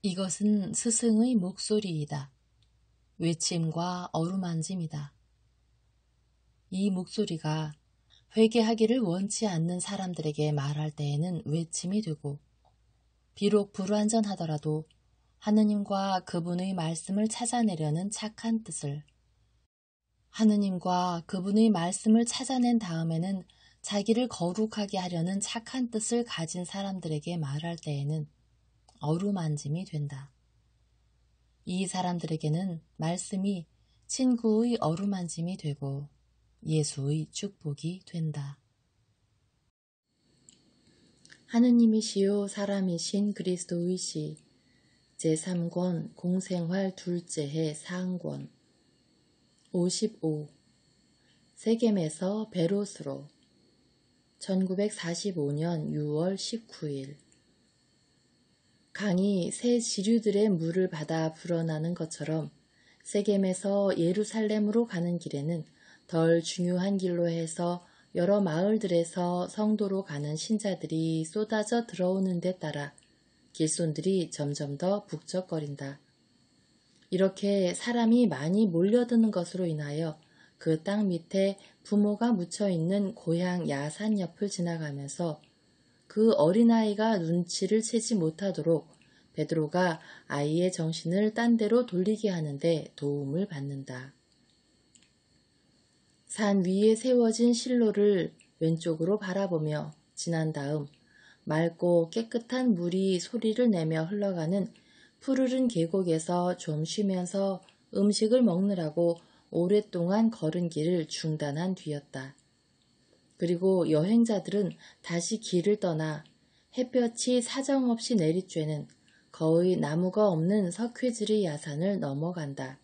이것은 스승의 목소리이다. 외침과 어루만짐이다. 이 목소리가 회개하기를 원치 않는 사람들에게 말할 때에는 외침이 되고, 비록 불완전하더라도 하느님과 그분의 말씀을 찾아내려는 착한 뜻을, 하느님과 그분의 말씀을 찾아낸 다음에는 자기를 거룩하게 하려는 착한 뜻을 가진 사람들에게 말할 때에는 어루만짐이 된다. 이 사람들에게는 말씀이 친구의 어루만짐이 되고 예수의 축복이 된다. 하느님이시요 사람이신 그리스도의시 제3권 공생활 둘째 해 상권 55 세겜에서 베롯으로 1945년 6월 19일 강이 새 지류들의 물을 받아 불어나는 것처럼 세겜에서 예루살렘으로 가는 길에는 덜 중요한 길로 해서 여러 마을들에서 성도로 가는 신자들이 쏟아져 들어오는 데 따라 길손들이 점점 더 북적거린다. 이렇게 사람이 많이 몰려드는 것으로 인하여 그 땅 밑에 부모가 묻혀있는 고향 야산 옆을 지나가면서 그 어린아이가 눈치를 채지 못하도록 베드로가 아이의 정신을 딴 데로 돌리게 하는데 도움을 받는다. 산 위에 세워진 실로를 왼쪽으로 바라보며 지난 다음 맑고 깨끗한 물이 소리를 내며 흘러가는 푸르른 계곡에서 좀 쉬면서 음식을 먹느라고 오랫동안 걸은 길을 중단한 뒤였다. 그리고 여행자들은 다시 길을 떠나 햇볕이 사정없이 내리쬐는 거의 나무가 없는 석회지리 야산을 넘어간다.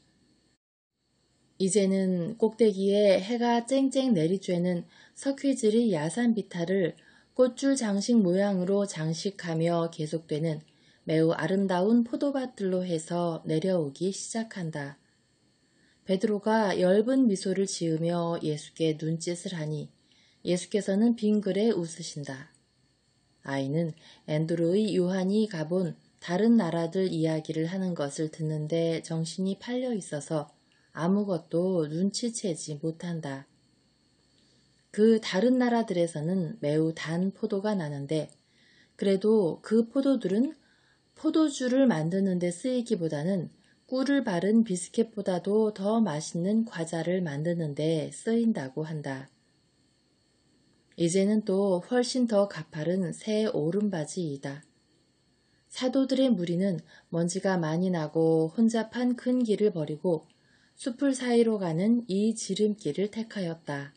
이제는 꼭대기에 해가 쨍쨍 내리쬐는 석회지리 야산 비탈을 꽃줄 장식 모양으로 장식하며 계속되는 매우 아름다운 포도밭들로 해서 내려오기 시작한다. 베드로가 엷은 미소를 지으며 예수께 눈짓을 하니 예수께서는 빙그레 웃으신다. 아이는 앤드루의 요한이 가본 다른 나라들 이야기를 하는 것을 듣는데 정신이 팔려 있어서 아무것도 눈치채지 못한다. 그 다른 나라들에서는 매우 단 포도가 나는데 그래도 그 포도들은 포도주를 만드는 데 쓰이기보다는 꿀을 바른 비스켓보다도 더 맛있는 과자를 만드는 데 쓰인다고 한다. 이제는 또 훨씬 더 가파른 새 오름바지이다. 사도들의 무리는 먼지가 많이 나고 혼잡한 큰 길을 버리고 숲을 사이로 가는 이 지름길을 택하였다.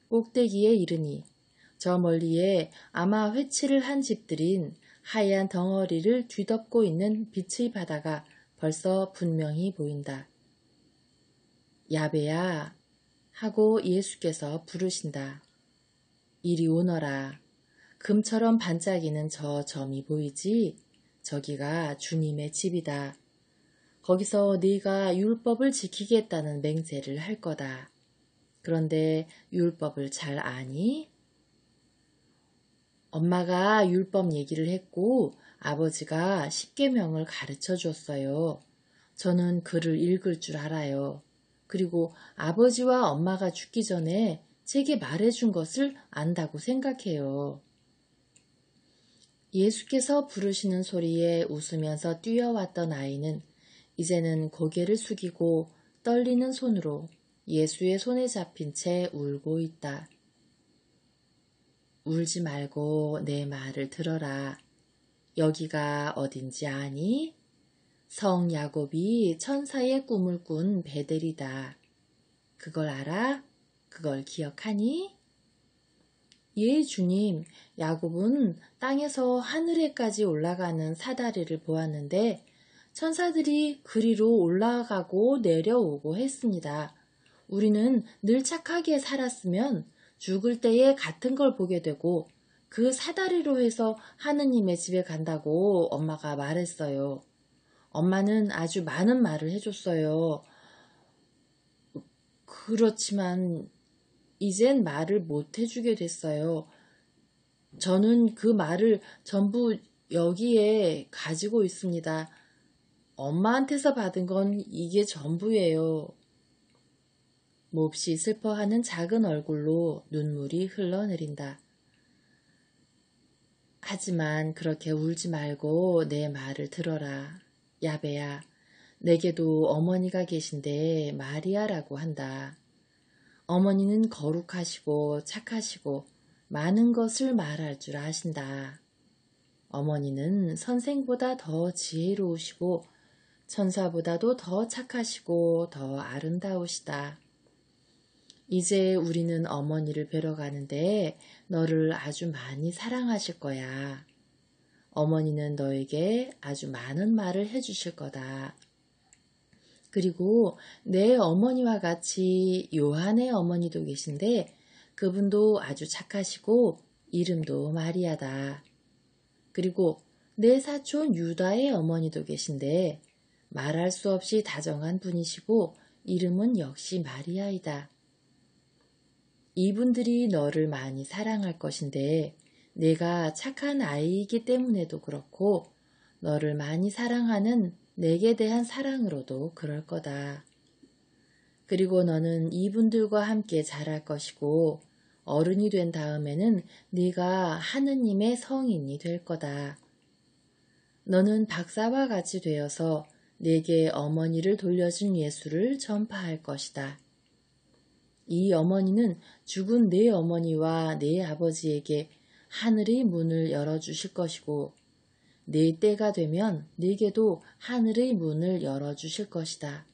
꼭대기에 이르니 저 멀리에 아마 회치를 한 집들인 하얀 덩어리를 뒤덮고 있는 빛의 바다가 벌써 분명히 보인다. 야베야 하고 예수께서 부르신다. 이리 오너라. 금처럼 반짝이는 저 점이 보이지? 저기가 주님의 집이다. 거기서 네가 율법을 지키겠다는 맹세를 할 거다. 그런데 율법을 잘 아니? 엄마가 율법 얘기를 했고 아버지가 십계명을 가르쳐 줬어요. 저는 글을 읽을 줄 알아요. 그리고 아버지와 엄마가 죽기 전에 제게 말해준 것을 안다고 생각해요. 예수께서 부르시는 소리에 웃으면서 뛰어왔던 아이는 이제는 고개를 숙이고 떨리는 손으로 예수의 손에 잡힌 채 울고 있다. 울지 말고 내 말을 들어라. 여기가 어딘지 아니? 성 야곱이 천사의 꿈을 꾼 베델이다. 그걸 알아? 그걸 기억하니? 예, 주님. 야곱은 땅에서 하늘에까지 올라가는 사다리를 보았는데 천사들이 그리로 올라가고 내려오고 했습니다. 우리는 늘 착하게 살았으면 죽을 때에 같은 걸 보게 되고 그 사다리로 해서 하느님의 집에 간다고 엄마가 말했어요. 엄마는 아주 많은 말을 해줬어요. 그렇지만 이젠 말을 못 해주게 됐어요. 저는 그 말을 전부 여기에 가지고 있습니다. 엄마한테서 받은 건 이게 전부예요. 몹시 슬퍼하는 작은 얼굴로 눈물이 흘러내린다. 하지만 그렇게 울지 말고 내 말을 들어라. 야베야, 내게도 어머니가 계신데 마리아라고 한다. 어머니는 거룩하시고 착하시고 많은 것을 말할 줄 아신다. 어머니는 선생보다 더 지혜로우시고 천사보다도 더 착하시고 더 아름다우시다. 이제 우리는 어머니를 뵈러 가는데 너를 아주 많이 사랑하실 거야. 어머니는 너에게 아주 많은 말을 해주실 거다. 그리고 내 어머니와 같이 요한의 어머니도 계신데 그분도 아주 착하시고 이름도 마리아다. 그리고 내 사촌 유다의 어머니도 계신데 말할 수 없이 다정한 분이시고 이름은 역시 마리아이다. 이분들이 너를 많이 사랑할 것인데 내가 착한 아이이기 때문에도 그렇고 너를 많이 사랑하는 내게 대한 사랑으로도 그럴 거다. 그리고 너는 이분들과 함께 자랄 것이고 어른이 된 다음에는 네가 하느님의 성인이 될 거다. 너는 박사와 같이 되어서 내게 어머니를 돌려준 예수를 전파할 것이다. 이 어머니는 죽은 내 어머니와 내 아버지에게 하늘의 문을 열어주실 것이고 내 때가 되면 네게도 하늘의 문을 열어주실 것이다.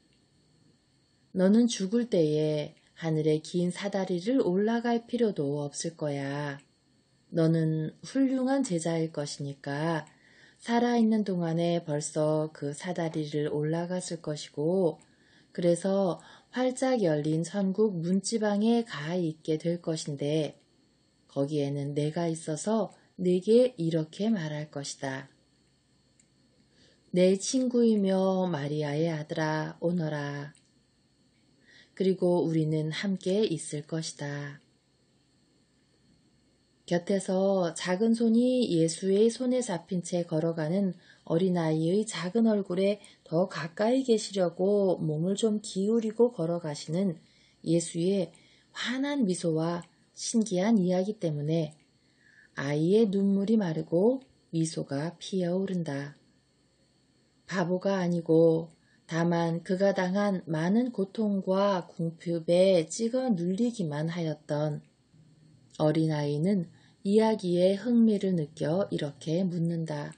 너는 죽을 때에 하늘의 긴 사다리를 올라갈 필요도 없을 거야. 너는 훌륭한 제자일 것이니까 살아있는 동안에 벌써 그 사다리를 올라갔을 것이고 그래서 활짝 열린 천국 문지방에 가 있게 될 것인데 거기에는 내가 있어서 네게 이렇게 말할 것이다. 내 친구이며 마리아의 아들아 오너라. 그리고 우리는 함께 있을 것이다. 곁에서 작은 손이 예수의 손에 잡힌 채 걸어가는 어린아이의 작은 얼굴에 더 가까이 계시려고 몸을 좀 기울이고 걸어가시는 예수의 환한 미소와 신기한 이야기 때문에 아이의 눈물이 마르고 미소가 피어오른다. 바보가 아니고 다만 그가 당한 많은 고통과 궁핍에 찍어 눌리기만 하였던 어린아이는 이야기에 흥미를 느껴 이렇게 묻는다.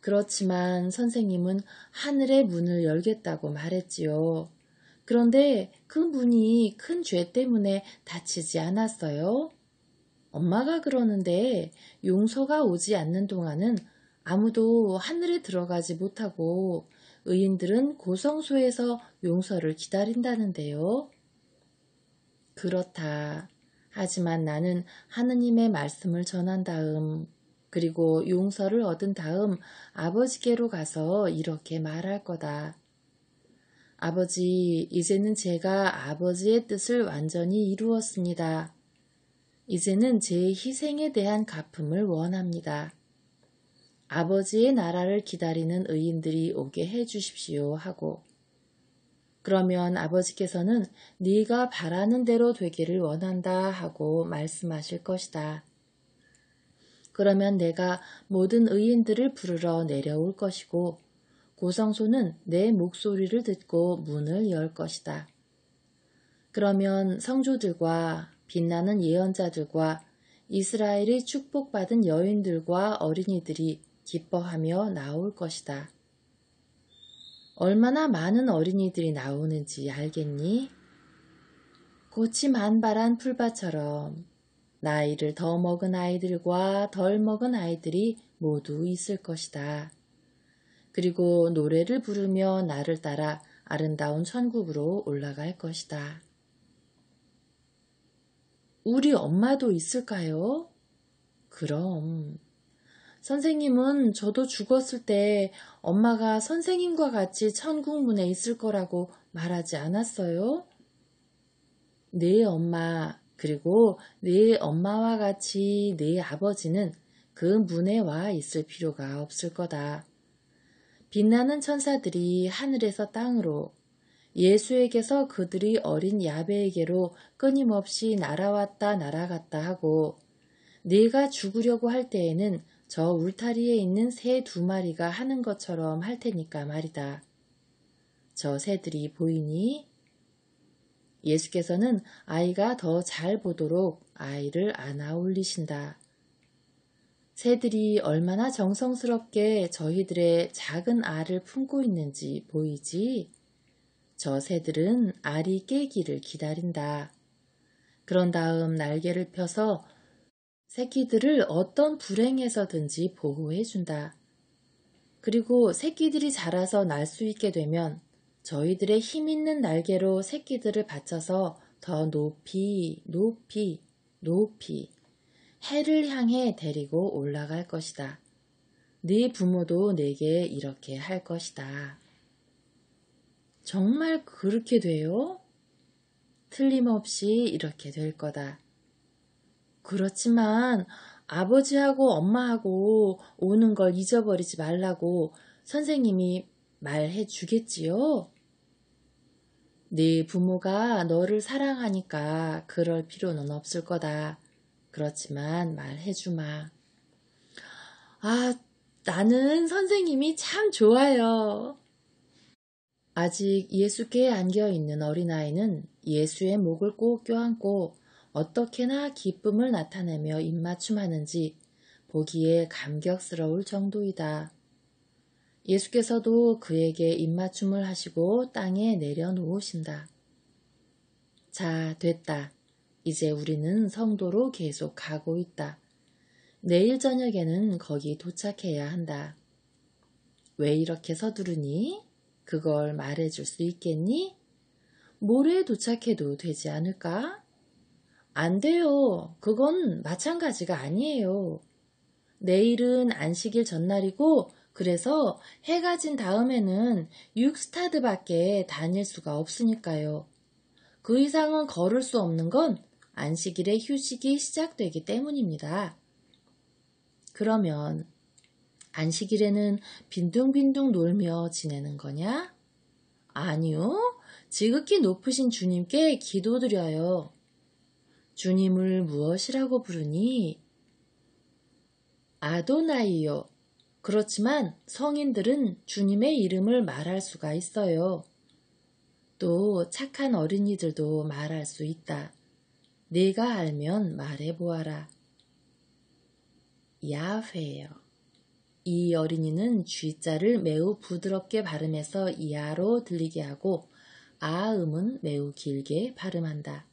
그렇지만 선생님은 하늘의 문을 열겠다고 말했지요. 그런데 그 문이 큰 죄 때문에 닫히지 않았어요? 엄마가 그러는데 용서가 오지 않는 동안은 아무도 하늘에 들어가지 못하고 의인들은 고성소에서 용서를 기다린다는데요. 그렇다. 하지만 나는 하느님의 말씀을 전한 다음 그리고 용서를 얻은 다음 아버지께로 가서 이렇게 말할 거다. 아버지, 이제는 제가 아버지의 뜻을 완전히 이루었습니다. 이제는 제 희생에 대한 갚음을 원합니다. 아버지의 나라를 기다리는 의인들이 오게 해 주십시오 하고 그러면 아버지께서는 네가 바라는 대로 되기를 원한다 하고 말씀하실 것이다. 그러면 내가 모든 의인들을 부르러 내려올 것이고 고성소는 내 목소리를 듣고 문을 열 것이다. 그러면 성조들과 빛나는 예언자들과 이스라엘의 축복받은 여인들과 어린이들이 기뻐하며 나올 것이다. 얼마나 많은 어린이들이 나오는지 알겠니? 꽃이 만발한 풀밭처럼 나이를 더 먹은 아이들과 덜 먹은 아이들이 모두 있을 것이다. 그리고 노래를 부르며 나를 따라 아름다운 천국으로 올라갈 것이다. 우리 엄마도 있을까요? 그럼. 선생님은 저도 죽었을 때 엄마가 선생님과 같이 천국 문에 있을 거라고 말하지 않았어요? 내 엄마, 그리고 내 엄마와 같이 내 아버지는 그 문에 와 있을 필요가 없을 거다. 빛나는 천사들이 하늘에서 땅으로, 예수에게서 그들이 어린 야베에게로 끊임없이 날아왔다 날아갔다 하고, 네가 죽으려고 할 때에는 저 울타리에 있는 새 2마리가 하는 것처럼 할 테니까 말이다. 저 새들이 보이니? 예수께서는 아이가 더 잘 보도록 아이를 안아 올리신다. 새들이 얼마나 정성스럽게 저희들의 작은 알을 품고 있는지 보이지? 저 새들은 알이 깨기를 기다린다. 그런 다음 날개를 펴서 새끼들을 어떤 불행에서든지 보호해준다. 그리고 새끼들이 자라서 날 수 있게 되면 저희들의 힘 있는 날개로 새끼들을 받쳐서 더 높이, 높이, 높이 해를 향해 데리고 올라갈 것이다. 네 부모도 내게 이렇게 할 것이다. 정말 그렇게 돼요? 틀림없이 이렇게 될 거다. 그렇지만 아버지하고 엄마하고 오는 걸 잊어버리지 말라고 선생님이 말해 주겠지요? 네 부모가 너를 사랑하니까 그럴 필요는 없을 거다. 그렇지만 말해 주마. 아, 나는 선생님이 참 좋아요. 아직 예수께 안겨있는 어린아이는 예수의 목을 꼭 껴안고 어떻게나 기쁨을 나타내며 입맞춤하는지 보기에 감격스러울 정도이다. 예수께서도 그에게 입맞춤을 하시고 땅에 내려놓으신다. 자, 됐다. 이제 우리는 성도로 계속 가고 있다. 내일 저녁에는 거기 도착해야 한다. 왜 이렇게 서두르니? 그걸 말해줄 수 있겠니? 모레 도착해도 되지 않을까? 안 돼요. 그건 마찬가지가 아니에요. 내일은 안식일 전날이고 그래서 해가 진 다음에는 6스타드밖에 다닐 수가 없으니까요. 그 이상은 걸을 수 없는 건 안식일에 휴식이 시작되기 때문입니다. 그러면 안식일에는 빈둥빈둥 놀며 지내는 거냐? 아니요. 지극히 높으신 주님께 기도드려요. 주님을 무엇이라고 부르니? 아도나이요. 그렇지만 성인들은 주님의 이름을 말할 수가 있어요. 또 착한 어린이들도 말할 수 있다. 네가 알면 말해보아라. 야훼요. 이 어린이는 쥐자를 매우 부드럽게 발음해서 야로 들리게 하고 아음은 매우 길게 발음한다.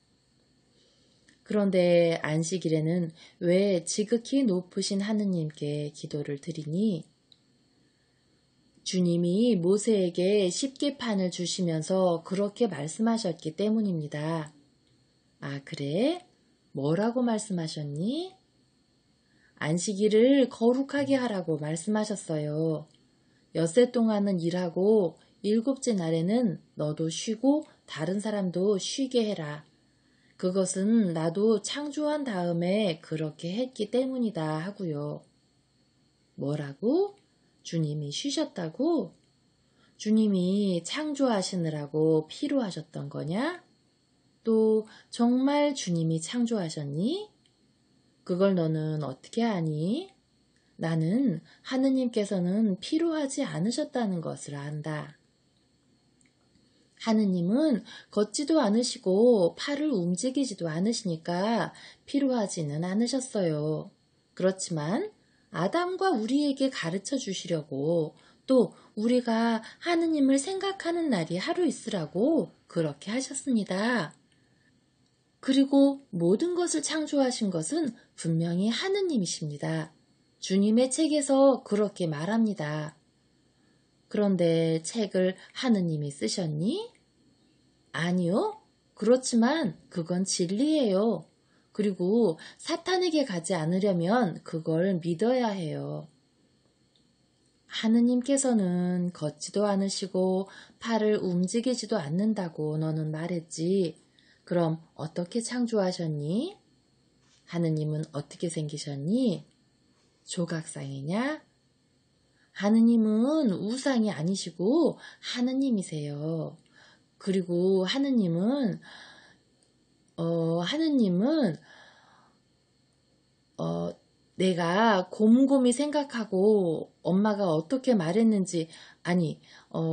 그런데 안식일에는 왜 지극히 높으신 하느님께 기도를 드리니? 주님이 모세에게 십계판을 주시면서 그렇게 말씀하셨기 때문입니다. 아, 그래? 뭐라고 말씀하셨니? 안식일을 거룩하게 하라고 말씀하셨어요. 엿새 동안은 일하고 7째 날에는 너도 쉬고 다른 사람도 쉬게 해라. 그것은 나도 창조한 다음에 그렇게 했기 때문이다 하고요. 뭐라고? 주님이 쉬셨다고? 주님이 창조하시느라고 피로하셨던 거냐? 또 정말 주님이 창조하셨니? 그걸 너는 어떻게 아니? 나는 하느님께서는 피로하지 않으셨다는 것을 안다. 하느님은 걷지도 않으시고 팔을 움직이지도 않으시니까 피로하지는 않으셨어요. 그렇지만 아담과 우리에게 가르쳐 주시려고 또 우리가 하느님을 생각하는 날이 하루 있으라고 그렇게 하셨습니다. 그리고 모든 것을 창조하신 것은 분명히 하느님이십니다. 주님의 책에서 그렇게 말합니다. 그런데 책을 하느님이 쓰셨니? 아니요. 그렇지만 그건 진리예요. 그리고 사탄에게 가지 않으려면 그걸 믿어야 해요. 하느님께서는 걷지도 않으시고 팔을 움직이지도 않는다고 너는 말했지. 그럼 어떻게 창조하셨니? 하느님은 어떻게 생기셨니? 조각상이냐? 하느님은 우상이 아니시고 하느님이세요. 그리고 하느님은 내가 곰곰이 생각하고 엄마가 어떻게 말했는지, 아니,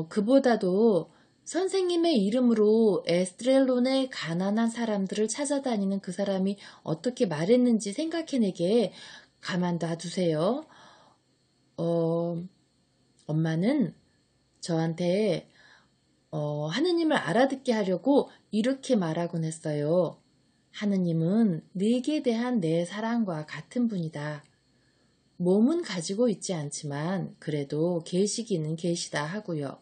그보다도 선생님의 이름으로 에스트렐론의 가난한 사람들을 찾아다니는 그 사람이 어떻게 말했는지 생각해내게 가만 놔두세요. 엄마는 저한테 하느님을 알아듣게 하려고 이렇게 말하곤 했어요. 하느님은 네게 대한 내 사랑과 같은 분이다. 몸은 가지고 있지 않지만 그래도 계시기는 계시다 하고요.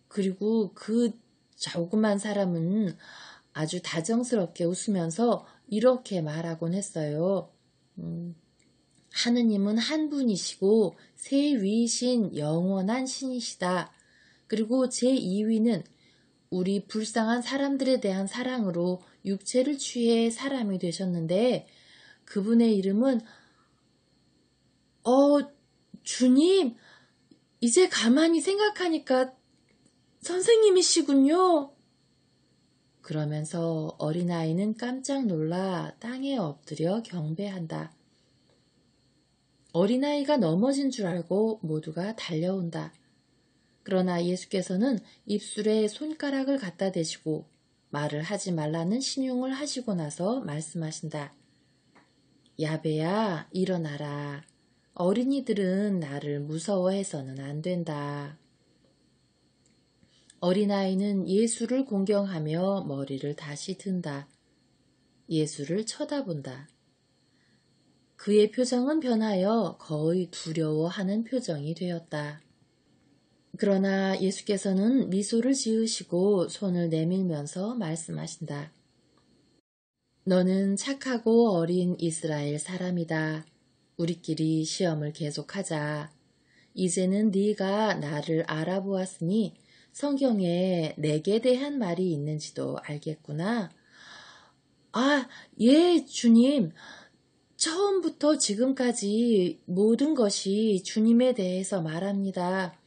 그리고 그 조그만 사람은 아주 다정스럽게 웃으면서 이렇게 말하곤 했어요. 하느님은 한 분이시고 세 위이신 영원한 신이시다. 그리고 제2위는 우리 불쌍한 사람들에 대한 사랑으로 육체를 취해 사람이 되셨는데 그분의 이름은 주님, 이제 가만히 생각하니까 선생님이시군요. 그러면서 어린아이는 깜짝 놀라 땅에 엎드려 경배한다. 어린아이가 넘어진 줄 알고 모두가 달려온다. 그러나 예수께서는 입술에 손가락을 갖다 대시고 말을 하지 말라는 신용을 하시고 나서 말씀하신다. 야베야, 일어나라. 어린이들은 나를 무서워해서는 안 된다. 어린아이는 예수를 공경하며 머리를 다시 든다. 예수를 쳐다본다. 그의 표정은 변하여 거의 두려워하는 표정이 되었다. 그러나 예수께서는 미소를 지으시고 손을 내밀면서 말씀하신다. 너는 착하고 어린 이스라엘 사람이다. 우리끼리 시험을 계속하자. 이제는 네가 나를 알아보았으니 성경에 내게 대한 말이 있는지도 알겠구나. 예, 주님. 처음부터 지금까지 모든 것이 주님에 대해서 말합니다.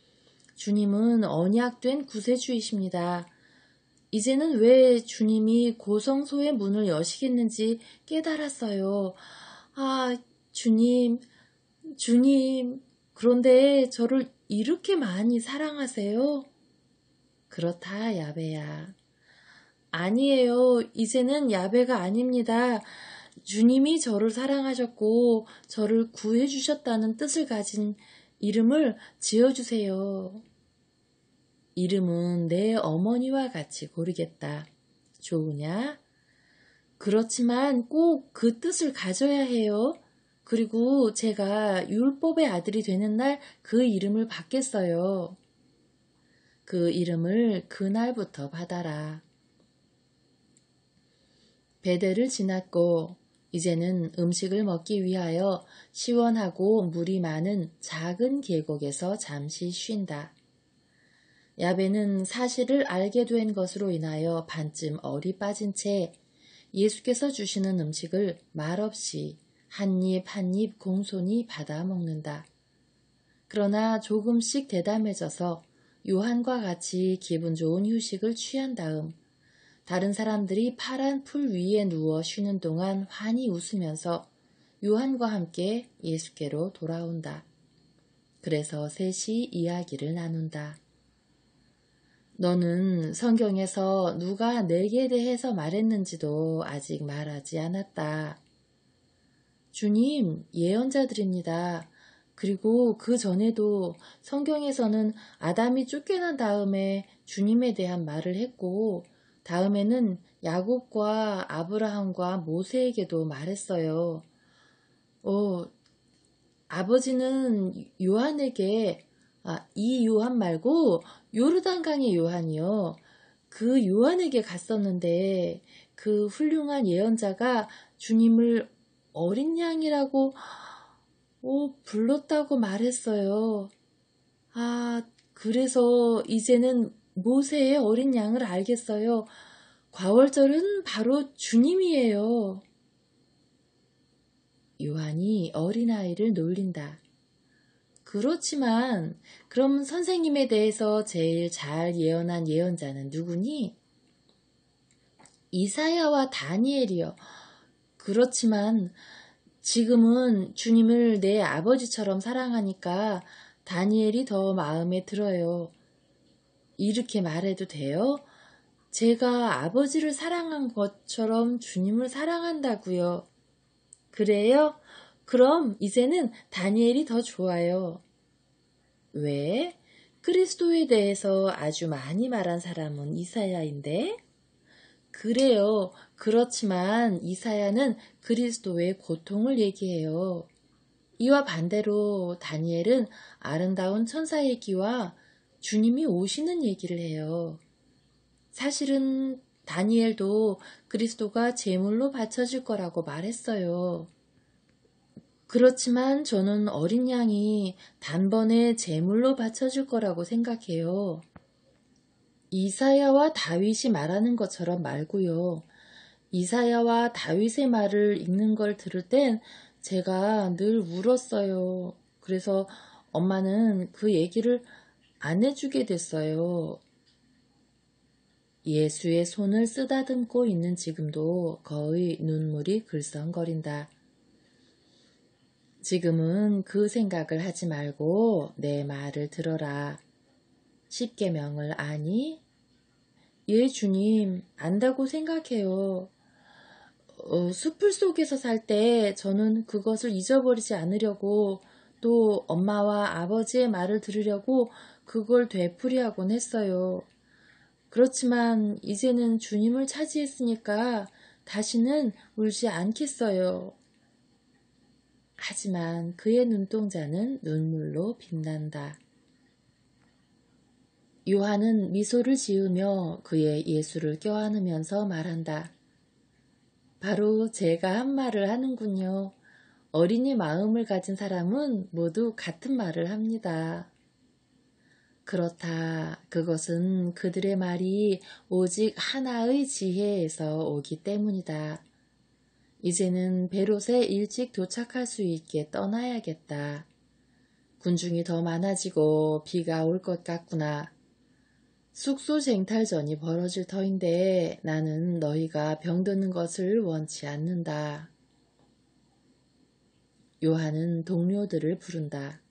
주님은 언약된 구세주이십니다. 이제는 왜 주님이 고성소의 문을 여시겠는지 깨달았어요. 주님. 그런데 저를 이렇게 많이 사랑하세요? 그렇다, 야베야. 아니에요. 이제는 야베가 아닙니다. 주님이 저를 사랑하셨고 저를 구해주셨다는 뜻을 가진 이름을 지어주세요. 이름은 내 어머니와 같이 고르겠다. 좋으냐? 그렇지만 꼭 그 뜻을 가져야 해요. 그리고 제가 율법의 아들이 되는 날 그 이름을 받겠어요. 그 이름을 그날부터 받아라. 베델을 지났고 이제는 음식을 먹기 위하여 시원하고 물이 많은 작은 계곡에서 잠시 쉰다. 야베는 사실을 알게 된 것으로 인하여 반쯤 얼이 빠진 채 예수께서 주시는 음식을 말없이 한 입 한 입 공손히 받아 먹는다. 그러나 조금씩 대담해져서 요한과 같이 기분 좋은 휴식을 취한 다음 다른 사람들이 파란 풀 위에 누워 쉬는 동안 환히 웃으면서 요한과 함께 예수께로 돌아온다. 그래서 셋이 이야기를 나눈다. 너는 성경에서 누가 내게 대해서 말했는지도 아직 말하지 않았다. 주님, 예언자들입니다. 그리고 그 전에도 성경에서는 아담이 쫓겨난 다음에 주님에 대한 말을 했고 다음에는 야곱과 아브라함과 모세에게도 말했어요. 아버지는 요한에게 이 요한 말고 요르단강의 요한이요. 그 요한에게 갔었는데 그 훌륭한 예언자가 주님을 어린 양이라고 불렀다고 말했어요. 그래서 이제는 모세의 어린 양을 알겠어요. 과월절은 바로 주님이에요. 요한이 어린아이를 놀린다. 그렇지만 그럼 선생님에 대해서 제일 잘 예언한 예언자는 누구니? 이사야와 다니엘이요. 그렇지만 지금은 주님을 내 아버지처럼 사랑하니까 다니엘이 더 마음에 들어요. 이렇게 말해도 돼요? 제가 아버지를 사랑한 것처럼 주님을 사랑한다고요. 그래요? 그럼 이제는 다니엘이 더 좋아요. 왜? 그리스도에 대해서 아주 많이 말한 사람은 이사야인데? 그래요. 그렇지만 이사야는 그리스도의 고통을 얘기해요. 이와 반대로 다니엘은 아름다운 천사 얘기와 주님이 오시는 얘기를 해요. 사실은 다니엘도 그리스도가 제물로 바쳐질 거라고 말했어요. 그렇지만 저는 어린 양이 단번에 제물로 바쳐질 거라고 생각해요. 이사야와 다윗이 말하는 것처럼 말고요. 이사야와 다윗의 말을 읽는 걸 들을 땐 제가 늘 울었어요. 그래서 엄마는 그 얘기를 안 해주게 됐어요. 예수의 손을 쓰다듬고 있는 지금도 거의 눈물이 글썽거린다. 지금은 그 생각을 하지 말고 내 말을 들어라. 십계명을 아니? 예, 주님, 안다고 생각해요. 숲을 속에서 살 때 저는 그것을 잊어버리지 않으려고 또 엄마와 아버지의 말을 들으려고 그걸 되풀이하곤 했어요. 그렇지만 이제는 주님을 차지했으니까 다시는 울지 않겠어요. 하지만 그의 눈동자는 눈물로 빛난다. 요한은 미소를 지으며 그의 예수를 껴안으면서 말한다. 바로 제가 한 말을 하는군요. 어린이 마음을 가진 사람은 모두 같은 말을 합니다. 그렇다. 그것은 그들의 말이 오직 하나의 지혜에서 오기 때문이다. 이제는 베롯에 일찍 도착할 수 있게 떠나야겠다. 군중이 더 많아지고 비가 올 것 같구나. 숙소 쟁탈전이 벌어질 터인데 나는 너희가 병드는 것을 원치 않는다. 요한은 동료들을 부른다.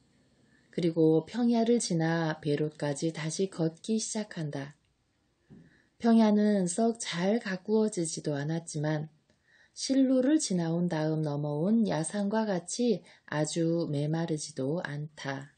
그리고 평야를 지나 베롯까지 다시 걷기 시작한다. 평야는 썩 잘 가꾸어지지도 않았지만 실로를 지나온 다음 넘어온 야산과 같이 아주 메마르지도 않다.